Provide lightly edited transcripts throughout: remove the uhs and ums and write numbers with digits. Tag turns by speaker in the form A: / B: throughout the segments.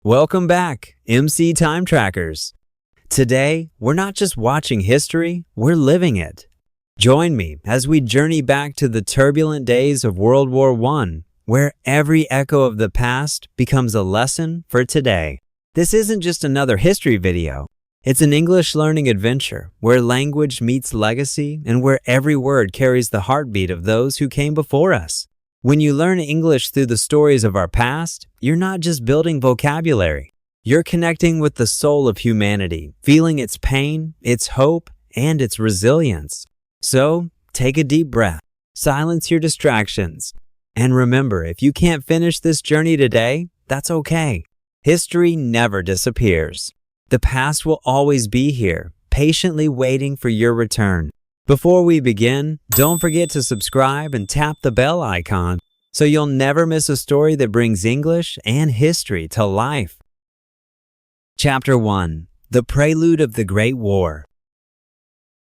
A: Welcome back, MC Time Trackers. Today, we're not just watching history, we're living it. Join me as we journey back to the turbulent days of World War I, where every echo of the past becomes a lesson for today. This isn't just another history video. It's an English learning adventure where language meets legacy and where every word carries the heartbeat of those who came before us. When you learn English through the stories of our past, you're not just building vocabulary. You're connecting with the soul of humanity, feeling its pain, its hope, and its resilience. So, take a deep breath, silence your distractions, and remember, if you can't finish this journey today, that's okay. History never disappears. The past will always be here, patiently waiting for your return. Before we begin, don't forget to subscribe and tap the bell icon so you'll never miss a story that brings English and history to life. Chapter 1. The Prelude of the Great War.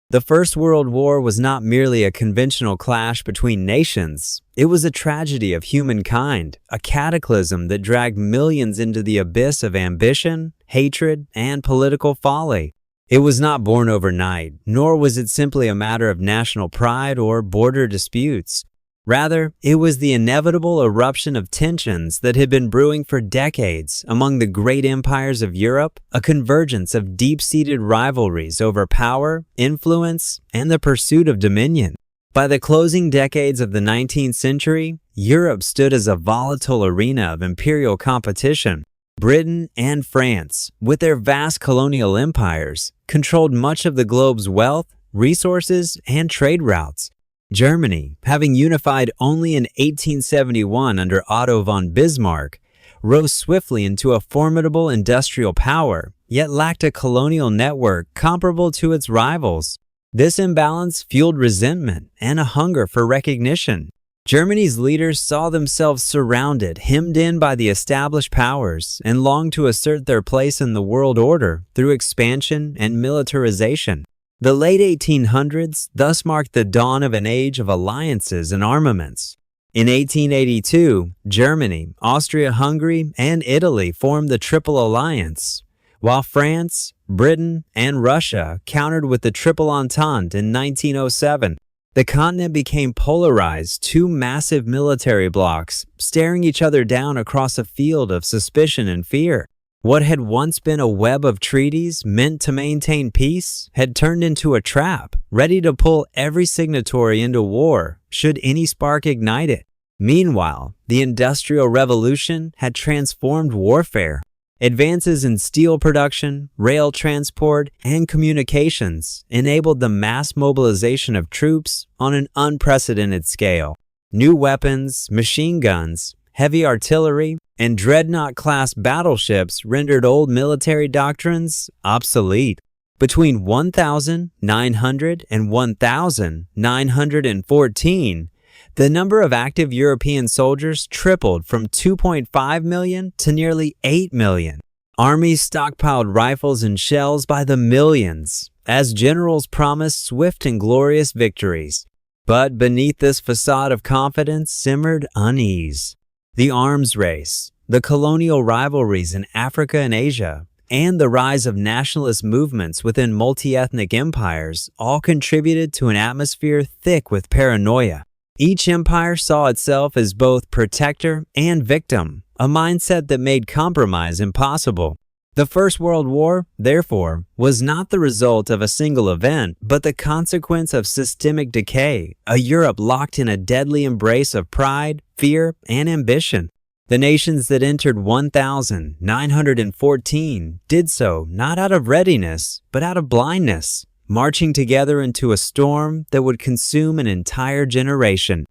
A: The First World War was not merely a conventional clash between nations. It was a tragedy of humankind, a cataclysm that dragged millions into the abyss of ambition, hatred, and political folly. It was not born overnight, nor was it simply a matter of national pride or border disputes. Rather, it was the inevitable eruption of tensions that had been brewing for decades among the great empires of Europe, a convergence of deep-seated rivalries over power, influence, and the pursuit of dominion. By the closing decades of the 19th century, Europe stood as a volatile arena of imperial competition. Britain and France, with their vast colonial empires, controlled much of the globe's wealth, resources, and trade routes. Germany, having unified only in 1871 under Otto von Bismarck, rose swiftly into a formidable industrial power, yet lacked a colonial network comparable to its rivals. This imbalance fueled resentment and a hunger for recognition. Germany's leaders saw themselves surrounded, hemmed in by the established powers, and longed to assert their place in the world order through expansion and militarization. The late 1800s thus marked the dawn of an age of alliances and armaments. In 1882, Germany, Austria-Hungary, and Italy formed the Triple Alliance, while France, Britain, and Russia countered with the Triple Entente in 1907. The continent became polarized, two massive military blocs, staring each other down across a field of suspicion and fear. What had once been a web of treaties meant to maintain peace had turned into a trap, ready to pull every signatory into war, should any spark ignite it. Meanwhile, the Industrial Revolution had transformed warfare. Advances in steel production, rail transport, and communications enabled the mass mobilization of troops on an unprecedented scale. New weapons, machine guns, heavy artillery, and dreadnought-class battleships rendered old military doctrines obsolete. Between 1900 and 1914, the number of active European soldiers tripled from 2.5 million to nearly 8 million. Armies stockpiled rifles and shells by the millions, as generals promised swift and glorious victories. But beneath this facade of confidence simmered unease. The arms race, the colonial rivalries in Africa and Asia, and the rise of nationalist movements within multi-ethnic empires all contributed to an atmosphere thick with paranoia. Each empire saw itself as both protector and victim, a mindset that made compromise impossible. The First World War, therefore, was not the result of a single event, but the consequence of systemic decay, a Europe locked in a deadly embrace of pride, fear, and ambition. The nations that entered 1914 did so not out of readiness, but out of blindness, marching together into a storm that would consume an entire generation.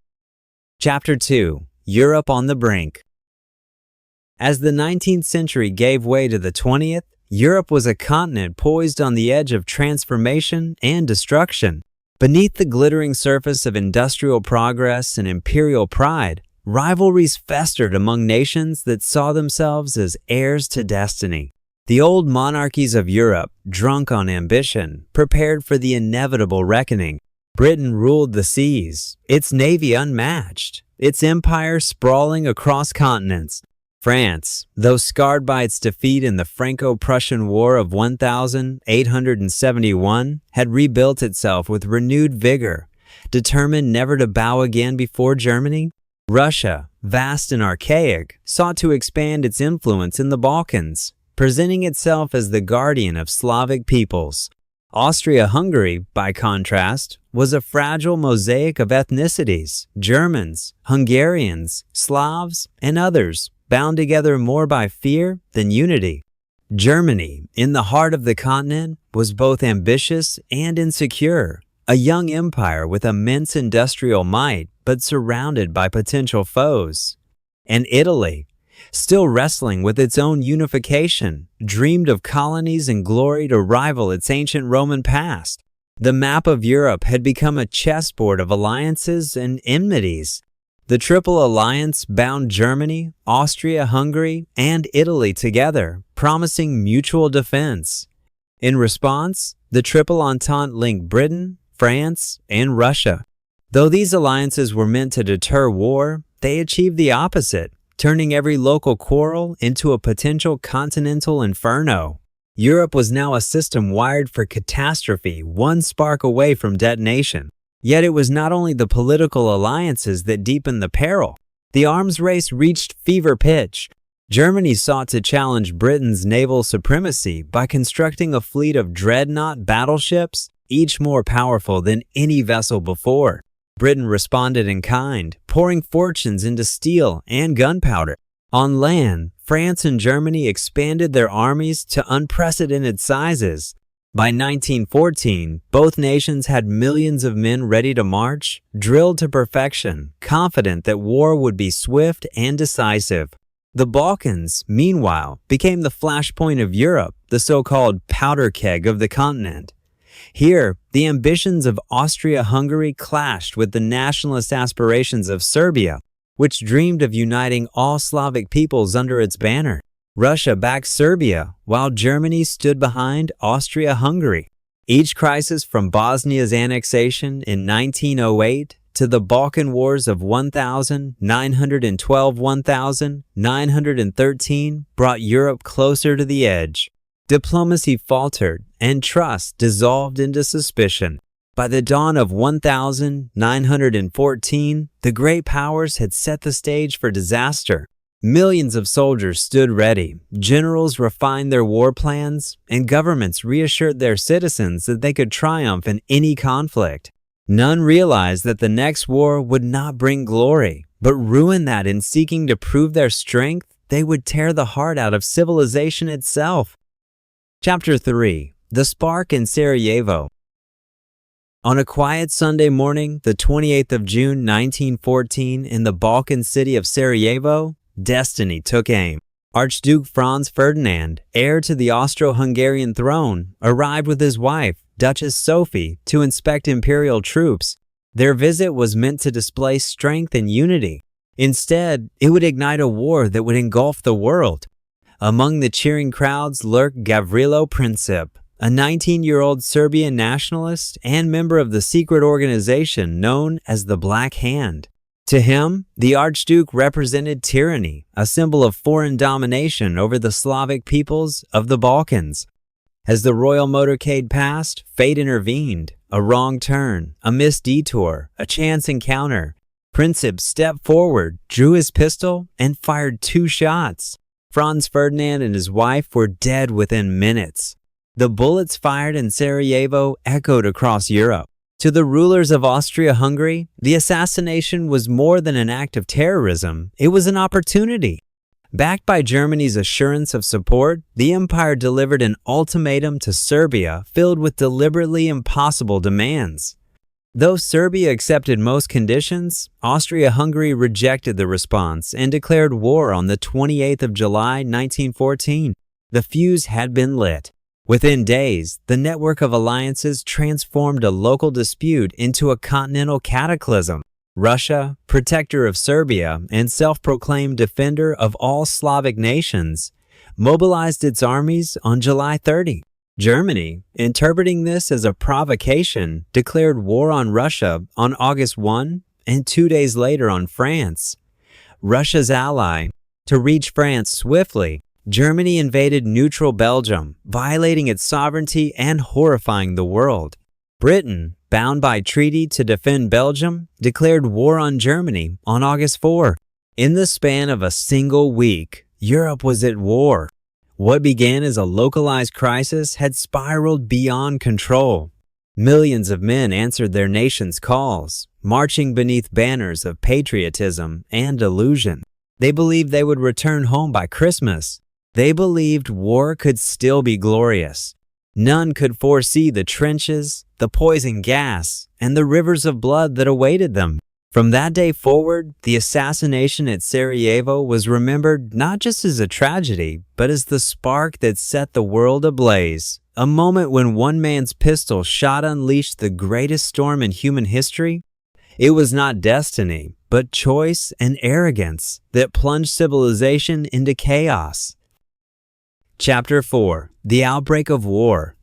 A: Chapter 2. Europe on the Brink. As the 19th century gave way to the 20th, Europe was a continent poised on the edge of transformation and destruction. Beneath the glittering surface of industrial progress and imperial pride, rivalries festered among nations that saw themselves as heirs to destiny. The old monarchies of Europe, drunk on ambition, prepared for the inevitable reckoning. Britain ruled the seas, its navy unmatched, its empire sprawling across continents. France, though scarred by its defeat in the Franco-Prussian War of 1871, had rebuilt itself with renewed vigor, determined never to bow again before Germany. Russia, vast and archaic, sought to expand its influence in the Balkans, presenting itself as the guardian of Slavic peoples. Austria-Hungary, by contrast, was a fragile mosaic of ethnicities, Germans, Hungarians, Slavs, and others, bound together more by fear than unity. Germany, in the heart of the continent, was both ambitious and insecure, a young empire with immense industrial might, but surrounded by potential foes. And Italy, still wrestling with its own unification, dreamed of colonies and glory to rival its ancient Roman past. The map of Europe had become a chessboard of alliances and enmities. The Triple Alliance bound Germany, Austria-Hungary, and Italy together, promising mutual defense. In response, the Triple Entente linked Britain, France, and Russia. Though these alliances were meant to deter war, they achieved the opposite, turning every local quarrel into a potential continental inferno. Europe was now a system wired for catastrophe, one spark away from detonation. Yet it was not only the political alliances that deepened the peril. The arms race reached fever pitch. Germany sought to challenge Britain's naval supremacy by constructing a fleet of dreadnought battleships, each more powerful than any vessel before. Britain responded in kind, pouring fortunes into steel and gunpowder. On land, France and Germany expanded their armies to unprecedented sizes. By 1914, both nations had millions of men ready to march, drilled to perfection, confident that war would be swift and decisive. The Balkans, meanwhile, became the flashpoint of Europe, the so-called powder keg of the continent. Here, the ambitions of Austria-Hungary clashed with the nationalist aspirations of Serbia, which dreamed of uniting all Slavic peoples under its banner. Russia backed Serbia, while Germany stood behind Austria-Hungary. Each crisis from Bosnia's annexation in 1908 to the Balkan Wars of 1912–1913 brought Europe closer to the edge. Diplomacy faltered, and trust dissolved into suspicion. By the dawn of 1914, the great powers had set the stage for disaster. Millions of soldiers stood ready, generals refined their war plans, and governments reassured their citizens that they could triumph in any conflict. None realized that the next war would not bring glory, but ruin that in seeking to prove their strength, they would tear the heart out of civilization itself. Chapter 3. The Spark in Sarajevo. On a quiet Sunday morning, the 28th of June 1914, in the Balkan city of Sarajevo, destiny took aim. Archduke Franz Ferdinand, heir to the Austro-Hungarian throne, arrived with his wife, Duchess Sophie, to inspect imperial troops. Their visit was meant to display strength and unity. Instead, it would ignite a war that would engulf the world. Among the cheering crowds lurked Gavrilo Princip, a 19-year-old Serbian nationalist and member of the secret organization known as the Black Hand. To him, the Archduke represented tyranny, a symbol of foreign domination over the Slavic peoples of the Balkans. As the royal motorcade passed, fate intervened. A wrong turn, a missed detour, a chance encounter. Princip stepped forward, drew his pistol, and fired 2 shots. Franz Ferdinand and his wife were dead within minutes. The bullets fired in Sarajevo echoed across Europe. To the rulers of Austria-Hungary, the assassination was more than an act of terrorism, it was an opportunity. Backed by Germany's assurance of support, the empire delivered an ultimatum to Serbia filled with deliberately impossible demands. Though Serbia accepted most conditions, Austria-Hungary rejected the response and declared war on the 28th of July 1914. The fuse had been lit. Within days, the network of alliances transformed a local dispute into a continental cataclysm. Russia, protector of Serbia and self-proclaimed defender of all Slavic nations, mobilized its armies on July 30. Germany, interpreting this as a provocation, declared war on Russia on August 1 and 2 days later on France. Russia's ally, To reach France swiftly, Germany invaded neutral Belgium, violating its sovereignty and horrifying the world. Britain, bound by treaty to defend Belgium, declared war on Germany on August 4. In the span of a single week, Europe was at war. What began as a localized crisis had spiraled beyond control. Millions of men answered their nation's calls, marching beneath banners of patriotism and illusion. They believed they would return home by Christmas. They believed war could still be glorious. None could foresee the trenches, the poison gas, and the rivers of blood that awaited them. From that day forward, the assassination at Sarajevo was remembered not just as a tragedy, but as the spark that set the world ablaze. A moment when one man's pistol shot unleashed the greatest storm in human history. It was not destiny, but choice and arrogance that plunged civilization into chaos. Chapter 4. The Outbreak of War.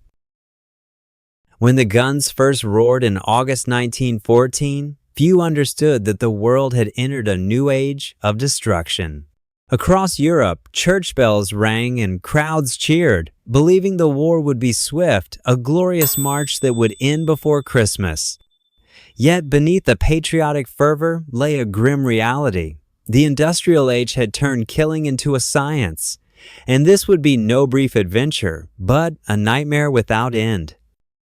A: When the guns first roared in August 1914, few understood that the world had entered a new age of destruction. Across Europe, church bells rang and crowds cheered, believing the war would be swift, a glorious march that would end before Christmas. Yet beneath the patriotic fervor lay a grim reality. The industrial age had turned killing into a science, and this would be no brief adventure, but a nightmare without end.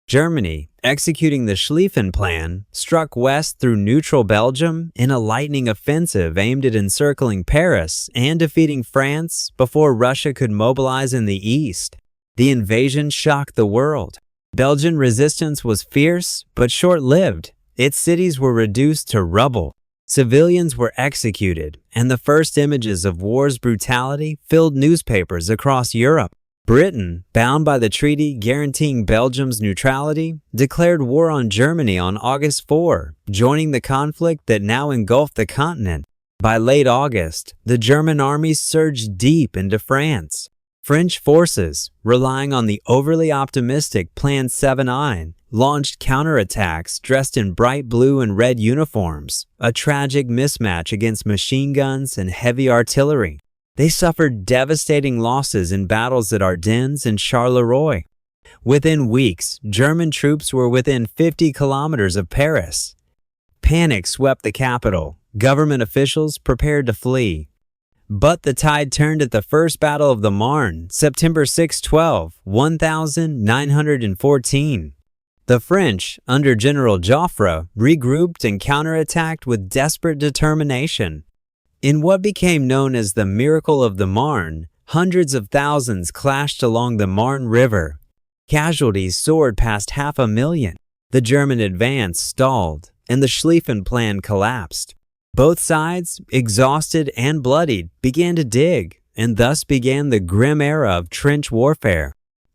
A: Germany, executing the Schlieffen Plan, struck west through neutral Belgium in a lightning offensive aimed at encircling Paris and defeating France before Russia could mobilize in the east. The invasion shocked the world. Belgian resistance was fierce but short-lived. Its cities were reduced to rubble. Civilians were executed, and the first images of war's brutality filled newspapers across Europe. Britain, bound by the treaty guaranteeing Belgium's neutrality, declared war on Germany on August 4, joining the conflict that now engulfed the continent. By late August, the German armies surged deep into France. French forces, relying on the overly optimistic Plan 7I, launched counterattacks dressed in bright blue and red uniforms, a tragic mismatch against machine guns and heavy artillery. They suffered devastating losses in battles at Ardennes and Charleroi. Within weeks, German troops were within 50 kilometers of Paris. Panic swept the capital. Government officials prepared to flee. But the tide turned at the First Battle of the Marne, September 6-12, 1914. The French, under General Joffre, regrouped and counterattacked with desperate determination. In what became known as the Miracle of the Marne, hundreds of thousands clashed along the Marne River. Casualties soared past 500,000. The German advance stalled, and the Schlieffen Plan collapsed. Both sides, exhausted and bloodied, began to dig, and thus began the grim era of trench warfare.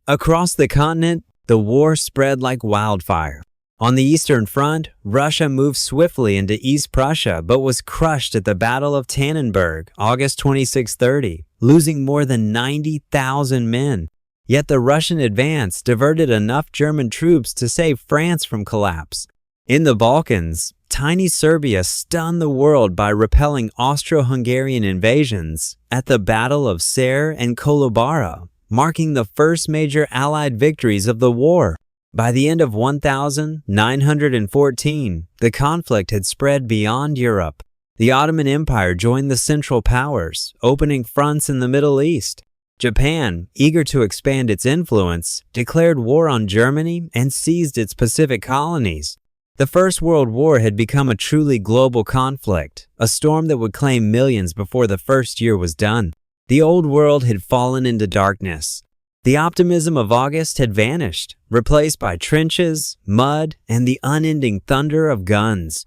A: Across the continent, the war spread like wildfire. On the Eastern Front, Russia moved swiftly into East Prussia but was crushed at the Battle of Tannenberg, August 26-30, losing more than 90,000 men. Yet the Russian advance diverted enough German troops to save France from collapse. In the Balkans, tiny Serbia stunned the world by repelling Austro-Hungarian invasions at the Battle of Ser and Kolubara, marking the first major Allied victories of the war. By the end of 1914, the conflict had spread beyond Europe. The Ottoman Empire joined the Central Powers, opening fronts in the Middle East. Japan, eager to expand its influence, declared war on Germany and seized its Pacific colonies. The First World War had become a truly global conflict, a storm that would claim millions before the first year was done. The old world had fallen into darkness. The optimism of August had vanished, replaced by trenches, mud, and the unending thunder of guns.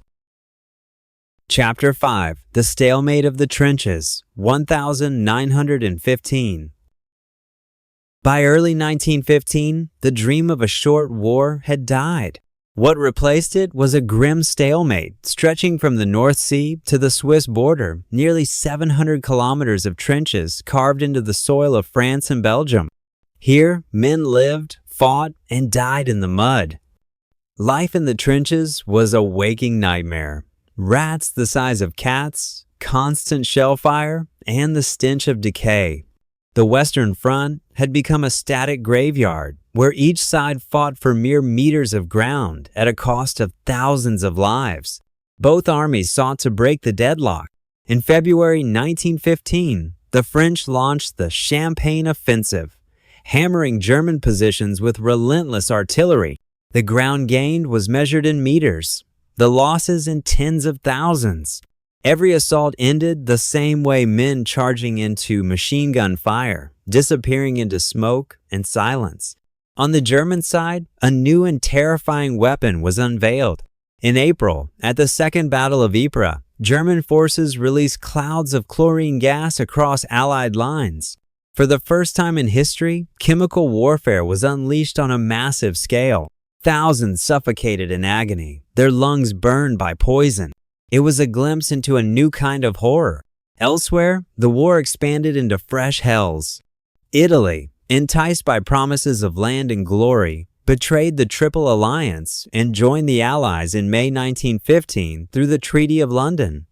A: Chapter 5. The Stalemate of the Trenches, 1915. By early 1915, the dream of a short war had died. What replaced it was a grim stalemate stretching from the North Sea to the Swiss border, nearly 700 kilometers of trenches carved into the soil of France and Belgium. Here, men lived, fought, and died in the mud. Life in the trenches was a waking nightmare. Rats the size of cats, constant shell fire, and the stench of decay. The Western Front had become a static graveyard where each side fought for mere meters of ground at a cost of thousands of lives. Both armies sought to break the deadlock. In February 1915, the French launched the Champagne Offensive, hammering German positions with relentless artillery. The ground gained was measured in meters, the losses in tens of thousands. Every assault ended the same way, men charging into machine gun fire, disappearing into smoke and silence. On the German side, a new and terrifying weapon was unveiled. In April, at the Second Battle of Ypres, German forces released clouds of chlorine gas across Allied lines. For the first time in history, chemical warfare was unleashed on a massive scale. Thousands suffocated in agony, their lungs burned by poison. It was a glimpse into a new kind of horror. Elsewhere, the war expanded into fresh hells. Italy, enticed by promises of land and glory, betrayed the Triple Alliance and joined the Allies in May 1915 through the Treaty of London.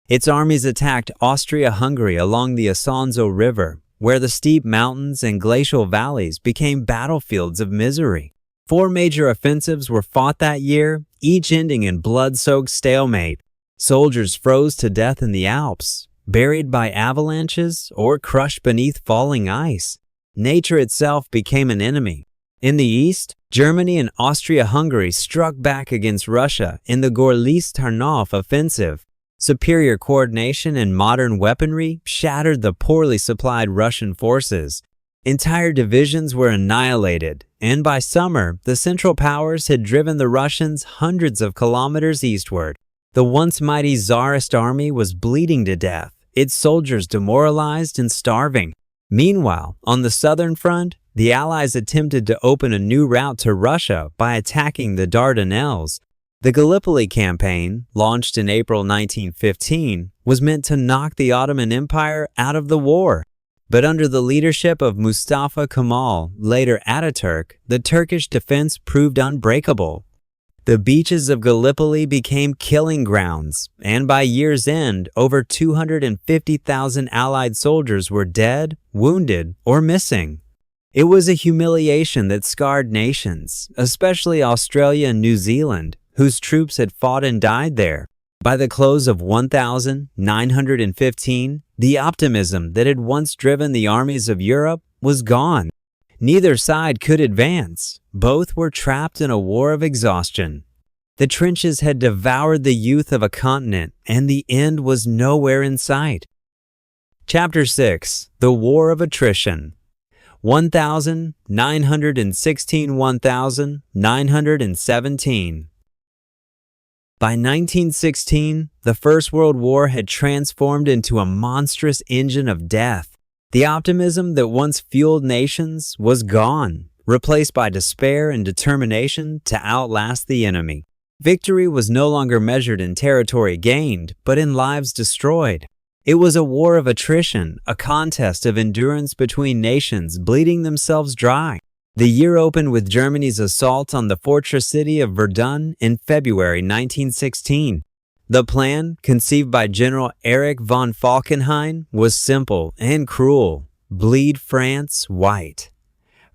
A: Its armies attacked Austria-Hungary along the Isonzo River, where the steep mountains and glacial valleys became battlefields of misery. 4 major offensives were fought that year, each ending in blood-soaked stalemate. Soldiers froze to death in the Alps, buried by avalanches or crushed beneath falling ice. Nature itself became an enemy. In the east, Germany and Austria-Hungary struck back against Russia in the Gorlice-Tarnów offensive. Superior coordination and modern weaponry shattered the poorly supplied Russian forces. Entire divisions were annihilated, and by summer, the Central Powers had driven the Russians hundreds of kilometers eastward. The once mighty Tsarist army was bleeding to death, its soldiers demoralized and starving. Meanwhile, on the southern front, the Allies attempted to open a new route to Russia by attacking the Dardanelles. The Gallipoli campaign, launched in April 1915, was meant to knock the Ottoman Empire out of the war. But under the leadership of Mustafa Kemal, later Ataturk, the Turkish defense proved unbreakable. The beaches of Gallipoli became killing grounds, and by year's end, over 250,000 Allied soldiers were dead, wounded, or missing. It was a humiliation that scarred nations, especially Australia and New Zealand, whose troops had fought and died there. By the close of 1915, the optimism that had once driven the armies of Europe was gone. Neither side could advance. Both were trapped in a war of exhaustion. The trenches had devoured the youth of a continent, and the end was nowhere in sight. Chapter 6. The War of Attrition. 1916–1917. By 1916, the First World War had transformed into a monstrous engine of death. The optimism that once fueled nations was gone, replaced by despair and determination to outlast the enemy. Victory was no longer measured in territory gained, but in lives destroyed. It was a war of attrition, a contest of endurance between nations bleeding themselves dry. The year opened with Germany's assault on the fortress city of Verdun in February 1916. The plan, conceived by General Erich von Falkenhayn, was simple and cruel: bleed France white.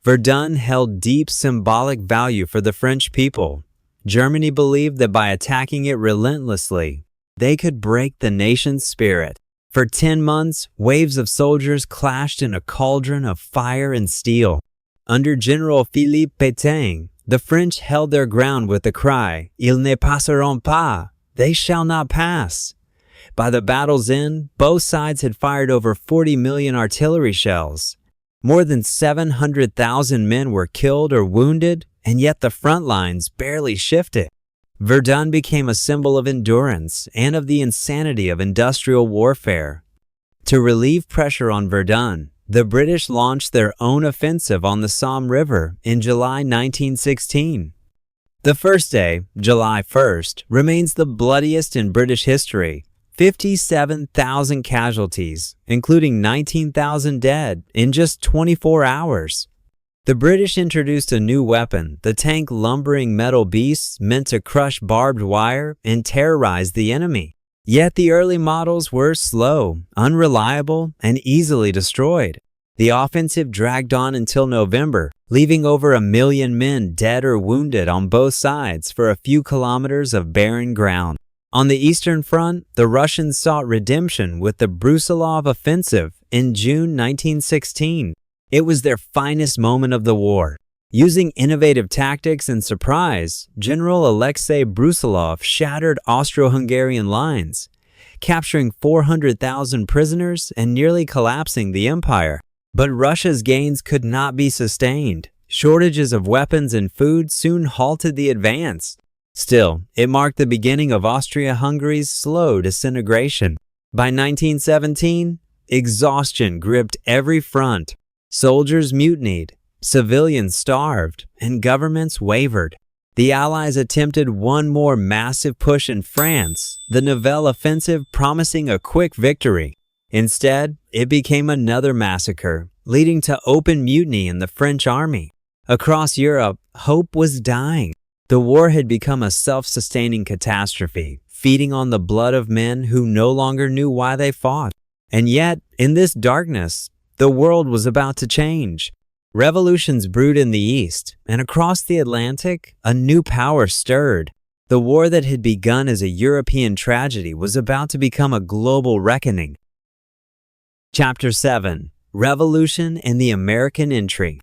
A: Verdun held deep symbolic value for the French people. Germany believed that by attacking it relentlessly, they could break the nation's spirit. For 10 months, waves of soldiers clashed in a cauldron of fire and steel. Under General Philippe Pétain, the French held their ground with the cry, "Ils ne passeront pas," they shall not pass. By the battle's end, both sides had fired over 40 million artillery shells. More than 700,000 men were killed or wounded, and yet the front lines barely shifted. Verdun became a symbol of endurance and of the insanity of industrial warfare. To relieve pressure on Verdun, the British launched their own offensive on the Somme River in July 1916. The first day, July 1st, remains the bloodiest in British history. 57,000 casualties, including 19,000 dead, in just 24 hours. The British introduced a new weapon, the tank lumbering metal beasts meant to crush barbed wire and terrorize the enemy. Yet the early models were slow, unreliable, and easily destroyed. The offensive dragged on until November, leaving over 1 million men dead or wounded on both sides for a few kilometers of barren ground. On the Eastern Front, the Russians sought redemption with the Brusilov offensive in June 1916. It was their finest moment of the war. Using innovative tactics and surprise, General Alexei Brusilov shattered Austro-Hungarian lines, capturing 400,000 prisoners and nearly collapsing the empire. But Russia's gains could not be sustained. Shortages of weapons and food soon halted the advance. Still, it marked the beginning of Austria-Hungary's slow disintegration. By 1917, exhaustion gripped every front. Soldiers mutinied, civilians starved, and governments wavered. The Allies attempted one more massive push in France, the Nivelle offensive promising a quick victory. Instead, it became another massacre, leading to open mutiny in the French army. Across Europe, hope was dying. The war had become a self-sustaining catastrophe, feeding on the blood of men who no longer knew why they fought. And yet, in this darkness, the world was about to change. Revolutions brewed in the East, and across the Atlantic, a new power stirred. The war that had begun as a European tragedy was about to become a global reckoning. Chapter 7: Revolution and the American Entry.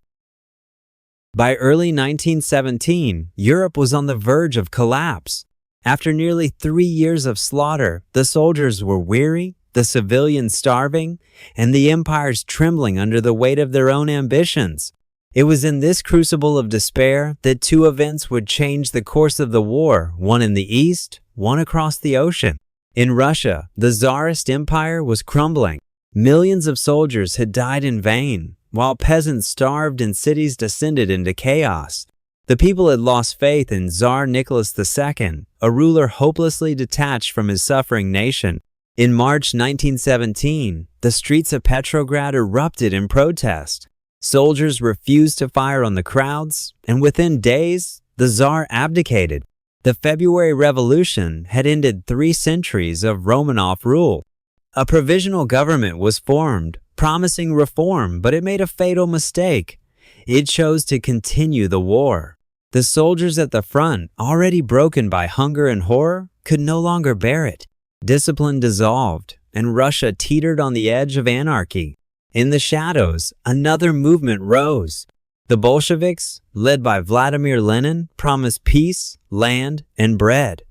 A: By early 1917, Europe was on the verge of collapse. After nearly 3 years of slaughter, the soldiers were weary, the civilians starving, and the empires trembling under the weight of their own ambitions. It was in this crucible of despair that two events would change the course of the war, one in the east, one across the ocean. In Russia, the Tsarist Empire was crumbling. Millions of soldiers had died in vain, while peasants starved and cities descended into chaos. The people had lost faith in Tsar Nicholas II, a ruler hopelessly detached from his suffering nation. In March 1917, the streets of Petrograd erupted in protest. Soldiers refused to fire on the crowds, and within days, the Tsar abdicated. The February Revolution had ended 3 centuries of Romanov rule. A provisional government was formed, promising reform, but it made a fatal mistake. It chose to continue the war. The soldiers at the front, already broken by hunger and horror, could no longer bear it. Discipline dissolved, and Russia teetered on the edge of anarchy. In the shadows, another movement rose. The Bolsheviks, led by Vladimir Lenin, promised peace, land, and bread.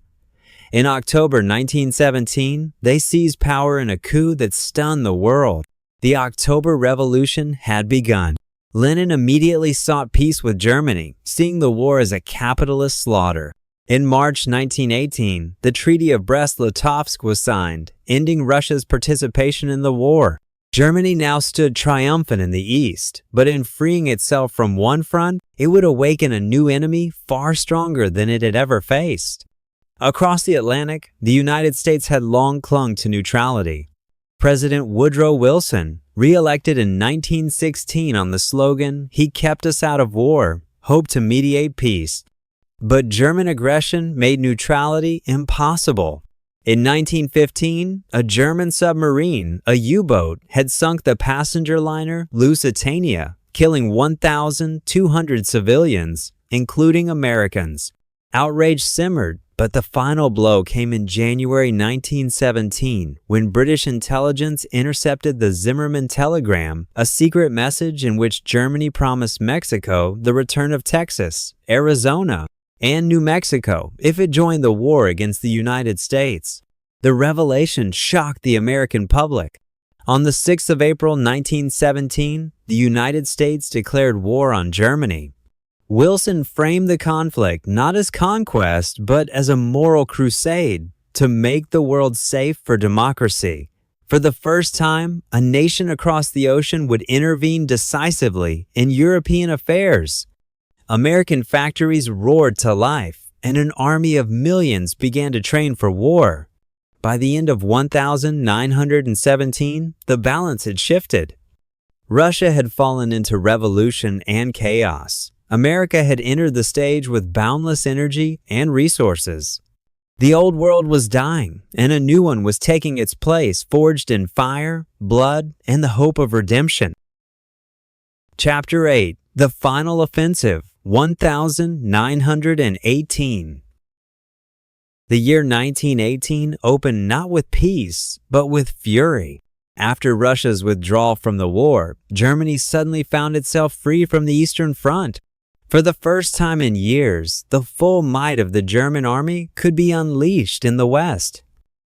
A: In October 1917, they seized power in a coup that stunned the world. The October Revolution had begun. Lenin immediately sought peace with Germany, seeing the war as a capitalist slaughter. In March 1918, the Treaty of Brest-Litovsk was signed, ending Russia's participation in the war. Germany now stood triumphant in the east, but in freeing itself from one front, it would awaken a new enemy far stronger than it had ever faced. Across the Atlantic, the United States had long clung to neutrality. President Woodrow Wilson, re-elected in 1916 on the slogan, "He kept us out of war," hoped to mediate peace. But German aggression made neutrality impossible. In 1915, a German submarine, a U-boat, had sunk the passenger liner Lusitania, killing 1,200 civilians, including Americans. Outrage simmered, but the final blow came in January 1917 when British intelligence intercepted the Zimmermann telegram, a secret message in which Germany promised Mexico the return of Texas, Arizona, and New Mexico if it joined the war against the United States. The revelation shocked the American public. On the 6th of April 1917, the United States declared war on Germany. Wilson framed the conflict not as conquest, but as a moral crusade to make the world safe for democracy. For the first time, a nation across the ocean would intervene decisively in European affairs. American factories roared to life, and an army of millions began to train for war. By the end of 1917, the balance had shifted. Russia had fallen into revolution and chaos. America had entered the stage with boundless energy and resources. The old world was dying, and a new one was taking its place, forged in fire, blood, and the hope of redemption. Chapter 8. The Final Offensive, 1918. The year 1918 opened not with peace, but with fury. After Russia's withdrawal from the war, Germany suddenly found itself free from the Eastern Front. For the first time in years, the full might of the German army could be unleashed in the West.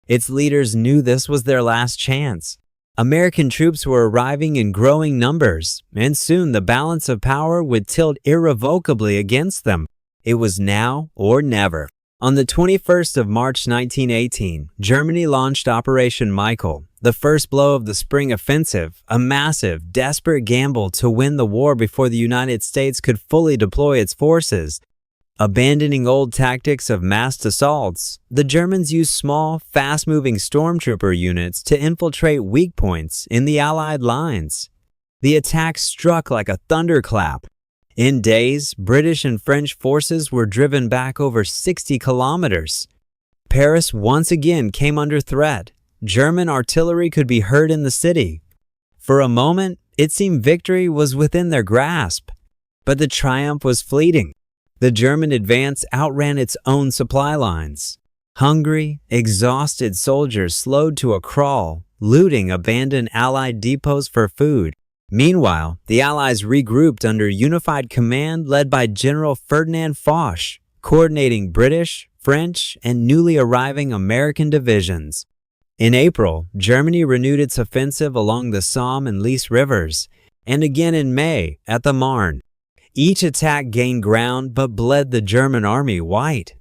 A: Its leaders knew this was their last chance. American troops were arriving in growing numbers, and soon the balance of power would tilt irrevocably against them. It was now or never. On the 21st of March 1918, Germany launched Operation Michael, the first blow of the Spring Offensive, a massive, desperate gamble to win the war before the United States could fully deploy its forces. Abandoning old tactics of massed assaults, the Germans used small, fast-moving stormtrooper units to infiltrate weak points in the Allied lines. The attack struck like a thunderclap. In days, British and French forces were driven back over 60 kilometers. Paris once again came under threat. German artillery could be heard in the city. For a moment, it seemed victory was within their grasp. But the triumph was fleeting. The German advance outran its own supply lines. Hungry, exhausted soldiers slowed to a crawl, looting abandoned Allied depots for food. Meanwhile, the Allies regrouped under unified command led by General Ferdinand Foch, coordinating British, French, and newly arriving American divisions. In April, Germany renewed its offensive along the Somme and Lys rivers, and again in May at the Marne. Each attack gained ground but bled the German army white.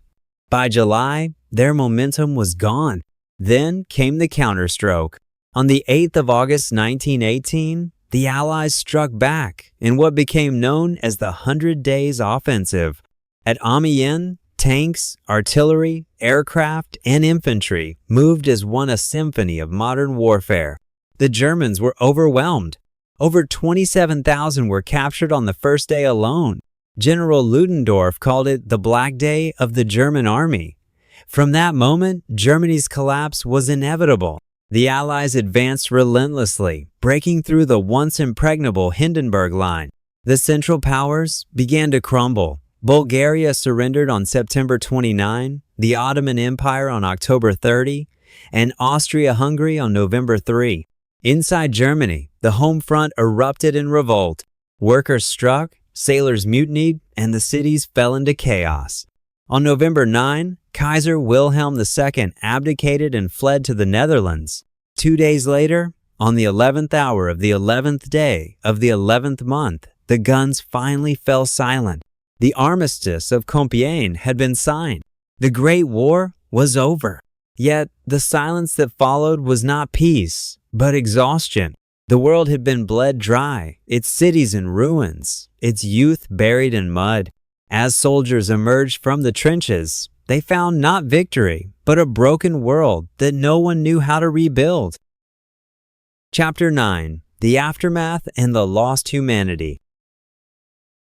A: By July, their momentum was gone. Then came the counterstroke. On the 8th of August 1918, the Allies struck back in what became known as the 100 Days Offensive. At Amiens, tanks, artillery, aircraft, and infantry moved as one a symphony of modern warfare. The Germans were overwhelmed. Over 27,000 were captured on the first day alone. General Ludendorff called it the Black Day of the German Army. From that moment, Germany's collapse was inevitable. The Allies advanced relentlessly, breaking through the once impregnable Hindenburg Line. The Central Powers began to crumble. Bulgaria surrendered on September 29, the Ottoman Empire on October 30, and Austria-Hungary on November 3. Inside Germany, the home front erupted in revolt. Workers struck, sailors mutinied, and the cities fell into chaos. On November 9, Kaiser Wilhelm II abdicated and fled to the Netherlands. 2 days later, on the 11th hour of the 11th day of the 11th month, the guns finally fell silent. The armistice of Compiègne had been signed. The Great War was over. Yet, the silence that followed was not peace, but exhaustion. The world had been bled dry, its cities in ruins, its youth buried in mud. As soldiers emerged from the trenches, they found not victory, but a broken world that no one knew how to rebuild. Chapter 9. The Aftermath and the Lost Humanity.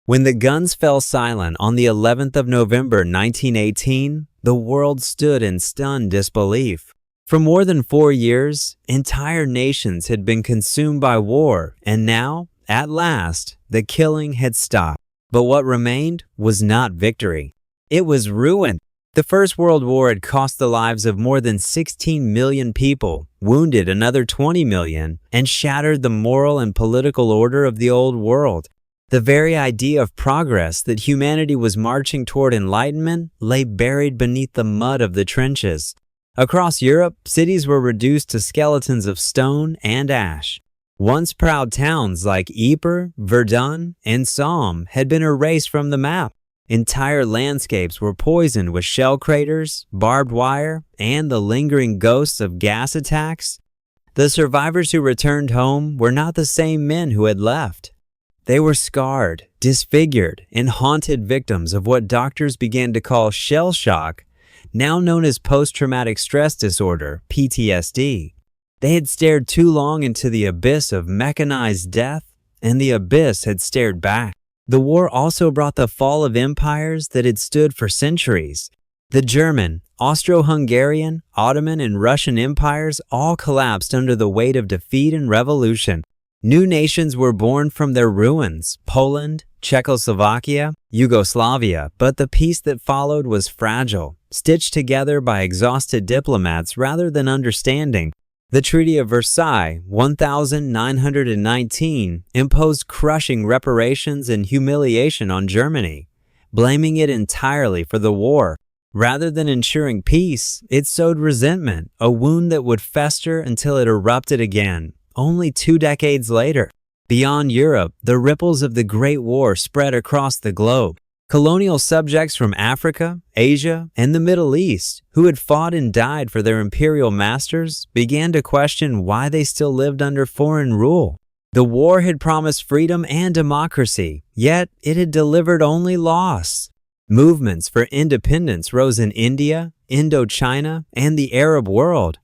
A: When the guns fell silent on the 11th of November 1918, the world stood in stunned disbelief. For more than 4 years, entire nations had been consumed by war, and now, at last, the killing had stopped. But what remained was not victory. It was ruin. The First World War had cost the lives of more than 16 million people, wounded another 20 million, and shattered the moral and political order of the old world. The very idea of progress that humanity was marching toward enlightenment lay buried beneath the mud of the trenches. Across Europe, cities were reduced to skeletons of stone and ash. Once proud towns like Ypres, Verdun, and Somme had been erased from the map. Entire landscapes were poisoned with shell craters, barbed wire, and the lingering ghosts of gas attacks. The survivors who returned home were not the same men who had left. They were scarred, disfigured, and haunted victims of what doctors began to call shell shock, now known as post-traumatic stress disorder, PTSD. They had stared too long into the abyss of mechanized death, and the abyss had stared back. The war also brought the fall of empires that had stood for centuries. The German, Austro-Hungarian, Ottoman, and Russian empires all collapsed under the weight of defeat and revolution. New nations were born from their ruins: Poland, Czechoslovakia, Yugoslavia, but the peace that followed was fragile, stitched together by exhausted diplomats rather than understanding. The Treaty of Versailles, 1919, imposed crushing reparations and humiliation on Germany, blaming it entirely for the war. Rather than ensuring peace, it sowed resentment, a wound that would fester until it erupted again, only 2 decades later. Beyond Europe, the ripples of the Great War spread across the globe. Colonial subjects from Africa, Asia, and the Middle East, who had fought and died for their imperial masters, began to question why they still lived under foreign rule. The war had promised freedom and democracy, yet it had delivered only loss. Movements for independence rose in India, Indochina, and the Arab world,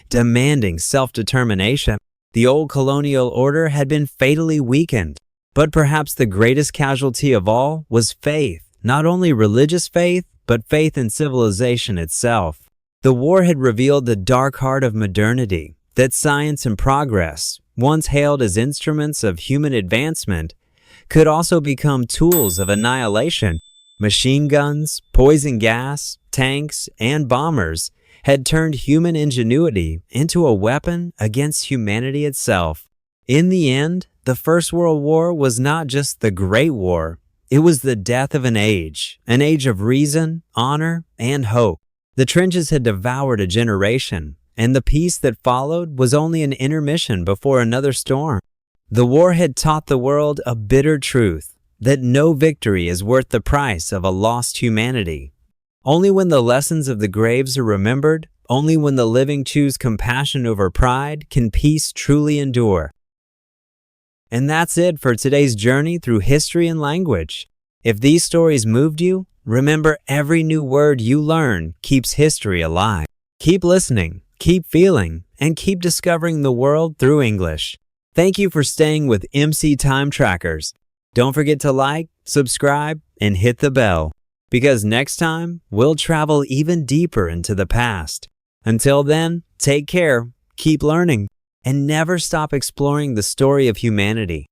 A: demanding self-determination. The old colonial order had been fatally weakened, but perhaps the greatest casualty of all was faith, not only religious faith, but faith in civilization itself. The war had revealed the dark heart of modernity, that science and progress, once hailed as instruments of human advancement, could also become tools of annihilation. Machine guns, poison gas, tanks, and bombers had turned human ingenuity into a weapon against humanity itself. In the end, the First World War was not just the Great War. It was the death of an age of reason, honor, and hope. The trenches had devoured a generation, and the peace that followed was only an intermission before another storm. The war had taught the world a bitter truth, that no victory is worth the price of a lost humanity. Only when the lessons of the graves are remembered, only when the living choose compassion over pride, can peace truly endure. And that's it for today's journey through history and language. If these stories moved you, remember every new word you learn keeps history alive. Keep listening, keep feeling, and keep discovering the world through English. Thank you for staying with MC Time Trackers. Don't forget to like, subscribe, and hit the bell, because next time we'll travel even deeper into the past. Until then, take care, keep learning, and never stop exploring the story of humanity.